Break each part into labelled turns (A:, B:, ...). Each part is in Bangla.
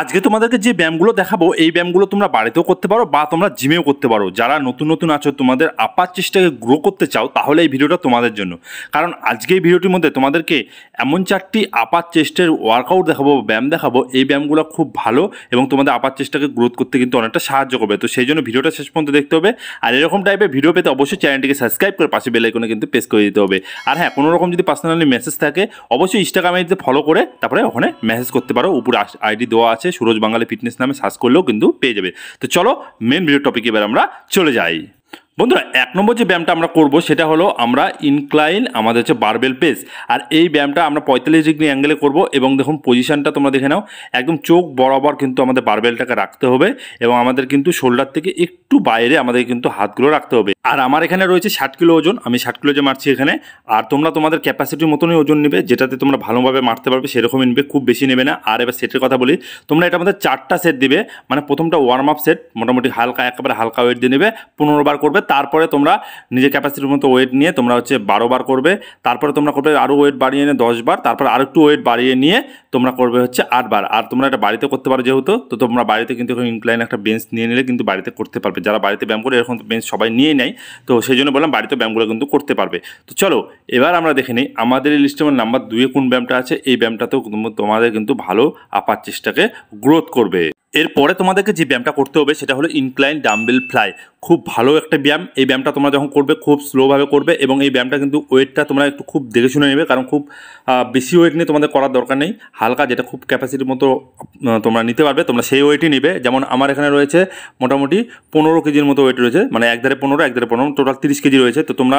A: আজকে তোমাদেরকে যে ব্যায়ামগুলো দেখাবো এই ব্যায়ামগুলো তোমরা বাড়িতেও করতে পারো বা তোমরা জিমেও করতে পারো। যারা নতুন নতুন আছো, তোমাদের আপার চেষ্টাকে গ্রো করতে চাও, তাহলে এই ভিডিওটা তোমাদের জন্য। কারণ আজকে এই ভিডিওটির মধ্যে তোমাদেরকে এমন 4টি আপার চেস্টের ওয়ার্কআউট দেখাবো, ব্যায়াম দেখাবো। এই ব্যায়ামগুলো খুব ভালো এবং তোমাদের আপার চেষ্টাকে গ্রোথ করতে কিন্তু অনেকটা সাহায্য করবে। তো সেই জন্য ভিডিওটা শেষ পর্যন্ত দেখতে হবে। আর এরকম টাইপের ভিডিও পেতে অবশ্যই চ্যানেলটিকে সাবস্ক্রাইব করে পাশে বেল আইকনে কিন্তু প্রেস করে দিতে হবে। আর হ্যাঁ, কোনো রকম যদি পার্সোনালি মেসেজ থাকে অবশ্যই ইনস্টাগ্রামে ফলো করে তারপরে ওখানে মেসেজ করতে পারো। উপরে আইডি দেওয়া আছে, সুরজ বাঙালি ফিটনেস নামে সার্চ করলেও কিন্তু পেয়ে যাবে। তো চলো মেন ভিডিও টপিকে এবার আমরা চলে যাই। বন্ধুরা, 1 নম্বর যে ব্যায়ামটা আমরা করব সেটা হলো আমরা ইনক্লাইন, আমাদের হচ্ছে বারবেল প্রেস। আর এই ব্যায়ামটা আমরা 45 ডিগ্রি অ্যাঙ্গেলে করব। এবং দেখুন পজিশনটা তোমরা দেখে নাও, একদম চোখ বরাবর কিন্তু আমাদের বারবেলটাকে রাখতে হবে এবং আমাদের কিন্তু শোল্ডার থেকে একটু বাইরে আমাদের কিন্তু হাতগুলো রাখতে হবে। আর আমার এখানে রয়েছে 60 কিলো ওজন, আমি 60 কিলো যে মারছি এখানে। আর তোমরা তোমাদের ক্যাপাসিটির মতনই ওজন নেবে, যেটাতে তোমরা ভালোভাবে মারতে পারবে সেরকমই নেবে, খুব বেশি নেবে না। আর এবার সেটের কথা বলি, তোমরা এটা আমাদের 4টা সেট দিবে। মানে প্রথমটা ওয়ার্ম আপ সেট, মোটামুটি হালকা, একেবারে হালকা ওয়েট দিয়ে নেবে, 15 বার করবে। তারপরে তোমরা নিজের ক্যাপাসিটির মতো ওয়েট নিয়ে তোমরা হচ্ছে 12 বার করবে। তারপরে তোমরা করবে আরও ওয়েট বাড়িয়ে নিয়ে 10 বার, তারপর আরও একটু ওয়েট বাড়িয়ে নিয়ে তোমরা করবে হচ্ছে 8 বার। আর তোমরা এটা বাড়িতে করতে পারো যেহেতু, তো তোমরা বাড়িতে কিন্তু এখন ইনক্লাইন একটা বেঞ্চ নিয়ে নিলে কিন্তু বাড়িতে করতে পারবে। যারা বাড়িতে ব্যায়াম করে এরকম বেঞ্চ সবাই নিয়েই নেয়, তো সেই জন্য বললাম বাড়িতে ব্যায়ামগুলো কিন্তু করতে পারবে। তো চলো এবার আমরা দেখে নিই আমাদের এই লিস্টে নাম্বার 2-এ কোন ব্যায়ামটা আছে। এই ব্যায়ামটাতেও তোমাদের কিন্তু ভালো আপার চেষ্টাকে গ্রোথ করবে। এরপরে তোমাদেরকে যে ব্যায়ামটা করতে হবে সেটা হলো ইনক্লাইন ডাম্বেল ফ্লাই। খুব ভালো একটা ব্যায়াম। এই ব্যায়ামটা তোমরা যখন করবে খুব স্লোভাবে করবে এবং এই ব্যায়ামটা কিন্তু ওয়েটটা তোমরা একটু খুব দেখে শুনে নেবে, কারণ খুব বেশি ওয়েট নিয়ে তোমাদের করার দরকার নেই। হালকা, যেটা খুব ক্যাপাসিটির মতো তোমরা নিতে পারবে, তোমরা সেই ওয়েটই নেবে। যেমন আমার এখানে রয়েছে মোটামুটি 15 কেজির মতো ওয়েট রয়েছে, মানে একধারে 15, একধারে 15, টোটাল 30 কেজি রয়েছে। তো তোমরা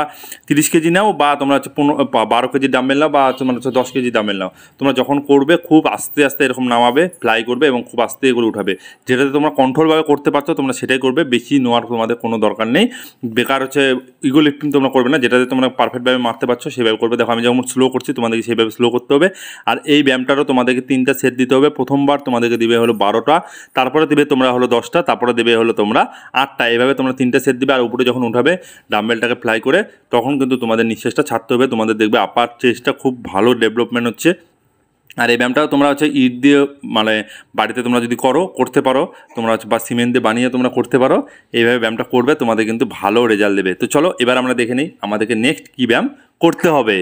A: 30 কেজি নাও বা তোমরা হচ্ছে 12 কেজি ডাম্বেল নাও বা তোমরা হচ্ছে 10 কেজি ডাম্বেল নাও। তোমরা যখন করবে খুব আস্তে আস্তে এরকম নামাবে, ফ্লাই করবে এবং খুব আস্তে করে উঠাবে। যেটাতে তোমরা কন্ট্রোলভাবে করতে পারছো তোমরা সেটাই করবে, বেশি নেওয়ার তোমাদের কোনো দরকার নেই। বেকার হচ্ছে ইগো লিফটিং তোমরা করবে না, যেটাতে তোমরা পারফেক্টভাবে মারতে পারছো সেভাবে করবে। দেখো আমি যখন স্লো করছি তোমাদেরকে সেইভাবে স্লো করতে হবে। আর এই ব্যায়ামটারও তোমাদেরকে 3টা সেট দিতে হবে। প্রথমবার তোমাদেরকে দিবে হলো 12টা, তারপরে দিবে তোমরা হলো 10টা, তারপরে দেবে হলো তোমরা 8টা। এইভাবে তোমরা 3টা সেট দিবে। আর উপরে যখন উঠাবে ডাম্বেলটাকে ফ্লাই করে, তখন কিন্তু তোমাদের নিঃশ্বাসটা ছাড়তে হবে। তোমাদের দেখবে আপার চেস্টটা খুব ভালো ডেভেলপমেন্ট হচ্ছে। আর এই ব্যায়ামটাও তোমরা হচ্ছে ইট দিয়ে, মানে বাড়িতে তোমরা যদি করতে পারো, তোমরা হচ্ছে বা সিমেন্ট দিয়ে বানিয়ে তোমরা করতে পারো। এইভাবে ব্যায়ামটা করবে, তোমাদের কিন্তু ভালো রেজাল্ট দেবে। তো চলো এবার আমরা দেখে নিই আমাদেরকে নেক্সট কী ব্যায়াম করতে হবে।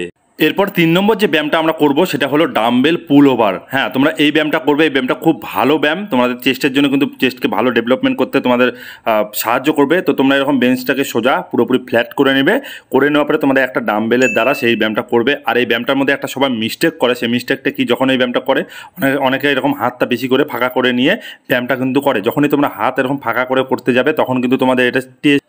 A: এরপর 3 নম্বর যে ব্যায়ামটা আমরা করব সেটা হলো ডাম্বেল পুল ওভার। হ্যাঁ, তোমরা এই ব্যায়ামটা করবে। এই ব্যায়ামটা খুব ভালো ব্যায়াম, তোমাদের চেস্টের জন্য কিন্তু চেস্টকে ভালো ডেভেলপমেন্ট করতে তোমাদের সাহায্য করবে। তো তোমরা এরকম বেঞ্চটাকে সোজা পুরোপুরি ফ্ল্যাট করে নেবে। করে নেওয়ার পরে তোমাদের একটা ডাম্বেলের দ্বারা সেই ব্যায়ামটা করবে। আর এই ব্যায়ামটার মধ্যে একটা সবাই মিস্টেক করে, সেই মিস্টেকটা কি, যখন এই ব্যায়ামটা করে অনেকে এরকম হাতটা বেশি করে ফাঁকা করে নিয়ে ব্যায়ামটা কিন্তু করে। যখনই তোমরা হাত এরকম ফাঁকা করে করতে যাবে তখন কিন্তু তোমাদের এটা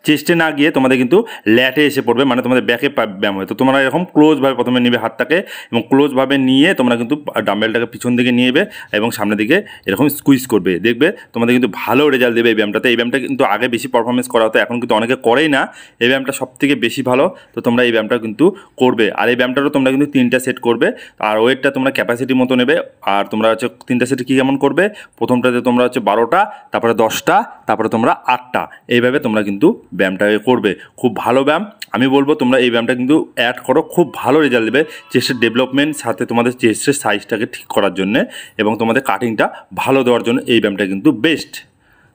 A: চেস্টে না গিয়ে তোমাদের কিন্তু ল্যাটে এসে পড়বে, মানে তোমাদের ব্যাকে ব্যায়াম হয়। তো তোমরা এরকম ক্লোজভাবে প্রথমে নিবে হাতটাকে এবং ক্লোজভাবে নিয়ে তোমরা কিন্তু ডাম্বেলটাকে পিছন দিকে নিয়ে নেবে এবং সামনের দিকে এরকম স্কুইজ করবে। দেখবে তোমাদের কিন্তু ভালো রেজাল্ট দেবে এই ব্যায়ামটাতে। এই ব্যায়ামটা কিন্তু আগে বেশি পারফরমেন্স করা হতো, এখন কিন্তু অনেকে করেই না। এই ব্যায়ামটা সবথেকে বেশি ভালো। তো তোমরা এই ব্যায়ামটা কিন্তু করবে। আর এই ব্যায়ামটারও তোমরা কিন্তু 3টা সেট করবে। আর ওয়েটটা তোমরা ক্যাপাসিটির মতো নেবে। আর তোমরা হচ্ছে 3টা সেটে কী কেমন করবে, প্রথমটাতে তোমরা হচ্ছে 12টা, তারপরে 10টা, তারপরে তোমরা 8টা। এইভাবে তোমরা কিন্তু ব্যায়ামটাকে করবে। খুব ভালো ব্যায়াম, আমি বলবো তোমরা এই ব্যায়ামটা কিন্তু অ্যাড করো, খুব ভালো রেজাল্ট দেবে চেস্টের ডেভেলপমেন্ট, সাথে তোমাদের চেস্টের সাইজটাকে ঠিক করার জন্যে এবং তোমাদের কাটিংটা ভালো দেওয়ার জন্য এই ব্যায়ামটা কিন্তু বেস্ট।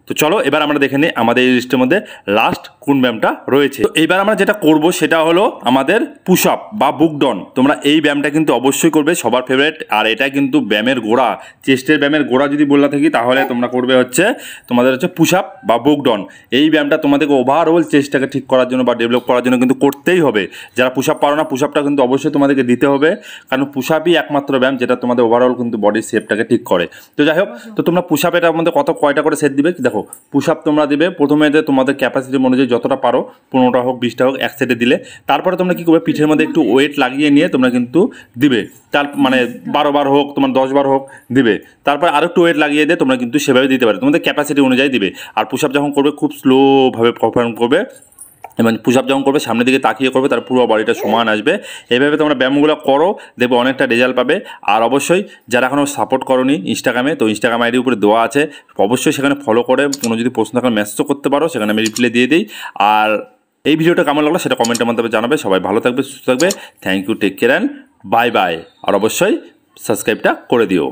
A: তো চলো এবার আমরা দেখে নিই আমাদের এই লিস্টের মধ্যে লাস্ট কোন ব্যায়ামটা রয়েছে। তো এইবার আমরা যেটা করব সেটা হলো আমাদের পুশ আপ বা বুক ডাউন। তোমরা এই ব্যায়ামটা কিন্তু অবশ্যই করবে, সবার ফেভারিট। আর এটা কিন্তু ব্যায়ামের গোড়া, চেস্টের ব্যায়ামের গোড়া যদি বলে থাকি তাহলে তোমরা করবে হচ্ছে তোমাদের হচ্ছে পুশ আপ বা বুক ডাউন। এই ব্যায়ামটা তোমাদেরকে ওভারঅল চেস্টটাকে ঠিক করার জন্য বা ডেভেলপ করার জন্য কিন্তু করতেই হবে। যারা পুশ আপ পারো না, পুশ আপটা কিন্তু অবশ্যই তোমাদেরকে দিতে হবে, কারণ পুশ আপই একমাত্র ব্যায়াম যেটা তোমাদের ওভারঅল কিন্তু বডির শেপটাকে ঠিক করে। তো যাই হোক, তো তোমরা পুশ আপ এটার মধ্যে কয়টা করে সেট দিবে দেখো। পুশ আপ তোমরা দিবে প্রথমে তোমাদের ক্যাপাসিটি অনুযায়ী যতটা পারো, 15টা হোক 20টা হোক, এক সেটে দিলে। তারপরে তোমরা কী করবে, পিঠের মধ্যে একটু ওয়েট লাগিয়ে নিয়ে তোমরা কিন্তু দিবে। তার মানে 12 বার হোক, তোমার 10 বার হোক দিবে। তারপর আরও একটু ওয়েট লাগিয়ে দিয়ে তোমরা কিন্তু সেভাবে দিতে পারো, তোমাদের ক্যাপাসিটি অনুযায়ী দিবে। আর পুশ আপ যখন করবে খুব স্লোভাবে পারফর্ম করবে এবং পুশ আপ যখন করবে সামনের দিকে তাকিয়ে করবে, তার পুরো বডিটা সমান আসবে। এইভাবে তোমরা ব্যায়ামগুলো করো, দেখবে অনেকটা রেজাল্ট পাবে। আর অবশ্যই যারা এখনও সাপোর্ট করোনি ইনস্টাগ্রামে, তো ইনস্টাগ্রাম আইডির উপরে দেওয়া আছে, অবশ্যই সেখানে ফলো করে কোনো যদি প্রশ্ন থাকলে মেসেজও করতে পারো, সেখানে আমি রিপ্লাই দিয়ে দিই। আর এই ভিডিওটা কেমন লাগলো সেটা কমেন্টের মাধ্যমে জানাবে। সবাই ভালো থাকবে, সুস্থ থাকবে। Thank you, take care and bye bye. আর অবশ্যই সাবস্ক্রাইবটা করে দিও।